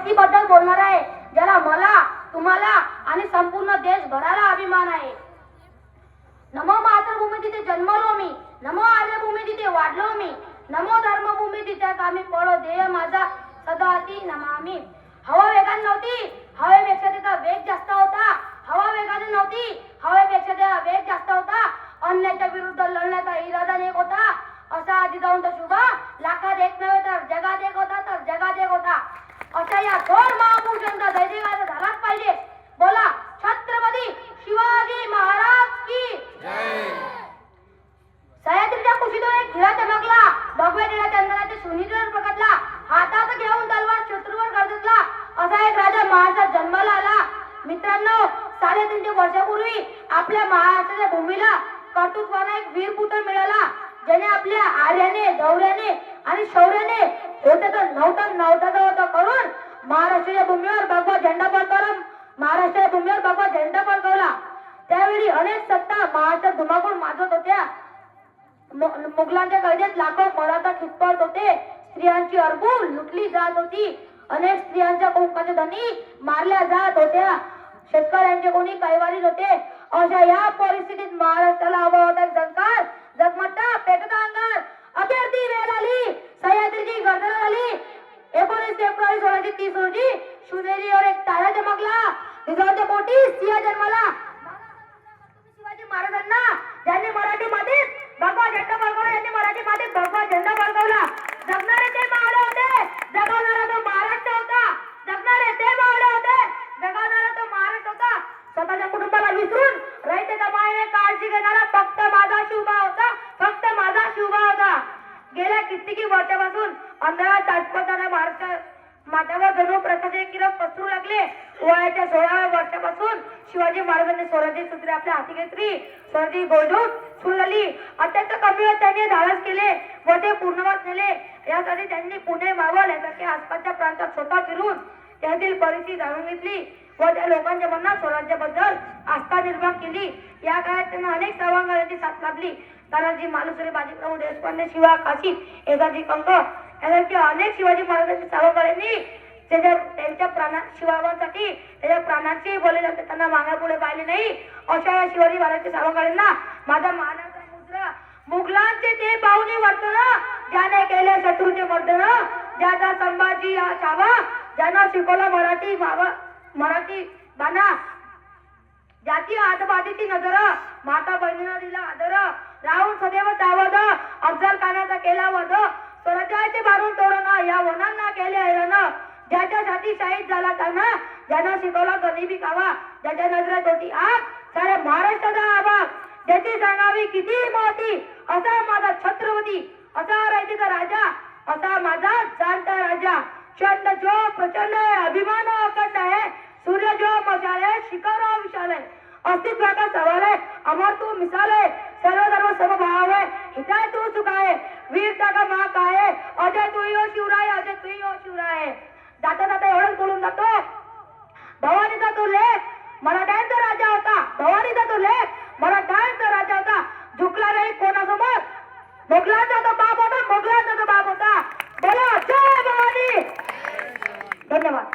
भक्तीबद्दल बोलणार आहे, ज्याला मला, तुम्हाला आणि संपूर्ण देशभराला अभिमान आहे. नमो मातृभूमी तिथे जन्मलो मी, नमो आर्यभूमी तिथे वाढलो मी, नमो धर्मभूमी तिथे कामी पळो ध्येय माझा सदा ती नमामी. हवा वेगाने नव्हती, हवेपेक्षा त्याचा वेग जास्त होता. हवा वेगाने नव्हती, हवेपेक्षा त्याचा वेग जास्त होता. अन्याच्या विरुद्ध लढण्याचा इरादा एक होता. असा आधी जाऊन तो शुभा लाखात एक नव्हे तर जगात एक होता, तर जगात एक होता. अशा या थोर महापुरुषांचा जयजयकार झालाच पाहिजे. बोला छत्रपती शिवाजी महाराज की जय. सह्याद्रीच्या कुशीतून एक हिरा चमकला, भगव्या निळ्या चंदनाचे सुनील प्रकटला, हातात घेऊन तलवार शत्रूवर गरजला. असा एक राजा महाराष्ट्रात जन्माला आला. मित्रांनो, 350 वर्षापूर्वी आपल्या महाराष्ट्राच्या भूमीला कर्तृत्वाने एक वीर पुत्र मिळाला, ज्याने आपल्या आर्याने, धैर्याने आणि शौर्याने नव्हता करून महाराष्ट्राच्या भूमीवर भगवा झेंडा फडकवला. महाराष्ट्राच्या भूमीवर भगवा झेंडा फडकवला. त्यावेळी अनेक सत्ता महाराष्ट्रात धुमाकूळ माजत होत्या. मुघलांच्या कैदेत लाखो मराठा खितपत होते. स्त्रियांची अरबूल लुटली जात होती. अनेक स्त्रियांच्या कुंकाचे धनी मारल्या जात होत्या. शेतकऱ्यांचे कोणी कैवारी होते. अशा या परिस्थितीत महाराष्ट्राला हवा होता झंकार, जगमट्टा पेटता अंगार. अखेर ती वेळ आली, सह्याद्रीची गर्जना झाली. 19 फेब्रुवारी 1630 रोजी शिवनेरीवर एक तारा चमकला. विजयाच्या पोटी सिंह जन्माला. शिवाजी महाराजांना ज्यांनी मराठी मातीत भगवा झेंडा फडकवला, यांनी मराठी मातीत भगवा झेंडा फडकवला. जगणारे ते मावळे होते, जगवणारा तो महाराष्ट्र होता. जगणारे ते मावळे होते, जगवणारा तो महाराष्ट्र होता. स्वतःच्या कुटुंबाला विसरून रयतेच्या मायेने काळजी घेणारा फक्त माझा शिवबा होता, फक्त माझा शिवबा होता. गेल्या कित्येक वर्षापासून अंधारात ताजपताना महाराष्ट्र माथ्यावर जणू प्रकाशाचे किरण पसरू लागले. वयाच्या 16व्या वर्षापासून शिवाजी महाराजांनी स्वराज्य सूत्रे आपल्या हाती घेतली. स्वराज्य गोजूट सुरू झाली. अत्यंत कमी वेळात त्यांनी धाडस केले व ते पूर्णवास नेले. यासाठी त्यांनी पुणे, मावळ यासारख्या आसपासच्या प्रांतात स्वतः फिरून त्यातील परिस्थिती जाणून घेतली व त्या लोकांच्या मनात स्वराज्याबद्दल आस्था निर्माण केली. या काळात त्यांना अनेक सवंगांची साथ लाभली. तानाजी मालुसरे, बाजीप्रभू देशपांडे, शिवा काशी, एजाजी कंक यासारख्या अनेक शिवाजी महाराजांच्या सवंगांनी त्यांच्या शिवाबांसाठी त्याच्या प्राणांची बोले जाते, त्यांना मागापुढे पाहिले नाही. अशा या शिवाजी महाराजांच्या सवंगांना माझा मानाचा मुद्रा. मुघलांचे ते पाहुणे वर्तन, ज्याने केले शत्रूचे मर्दन, ज्याचा संभाजी हा छावा, ज्यानं शिकवला मराठी बाणा, ज्याची आतबाजीची नजर, माता बहिणीला दिला आदर, राहून सदैव सावध, अफजल खानाचा केला वध, स्वराज्याचे बारून तोरण, या वनांना केले हैराण, ज्याच्यासाठी शहीद झाला त्यांना, ज्यानं शिकवला गरिबी कावा, ज्याच्या नजरेत होती आग, साऱ्या महाराष्ट्राचा आभाग, ज्याची सांगावी किती मोठी, असा माझा छत्रपती, असा रयतेचा राजा, असा माझा जाणता राजा. चंड जो प्रचंड है, अभिमान अखंड है, सूर्य जो मशाल है, शिखर विशाल है, अस्तित्वाचा सवाल है, अमर तू मिसाल है, सर्व धर्म समभाव है, हिताय तू चुकाय, वीरता का माँ का है, अजय तू ही हो शिवराय, अजय तू ही हो शिवराय. जाता जाता एवढंच बोलून जातो. भवानीचा तो लेख मराठ्यांचा राजा होता. भवानीचा तो लेख मराठ्यांचा राजा होता. झुकला नाही कोणासमोर. मोगलांचा तो बाप होता, मोगलांचा तो बाप होता. बोला जय भवानी. धन्यवाद.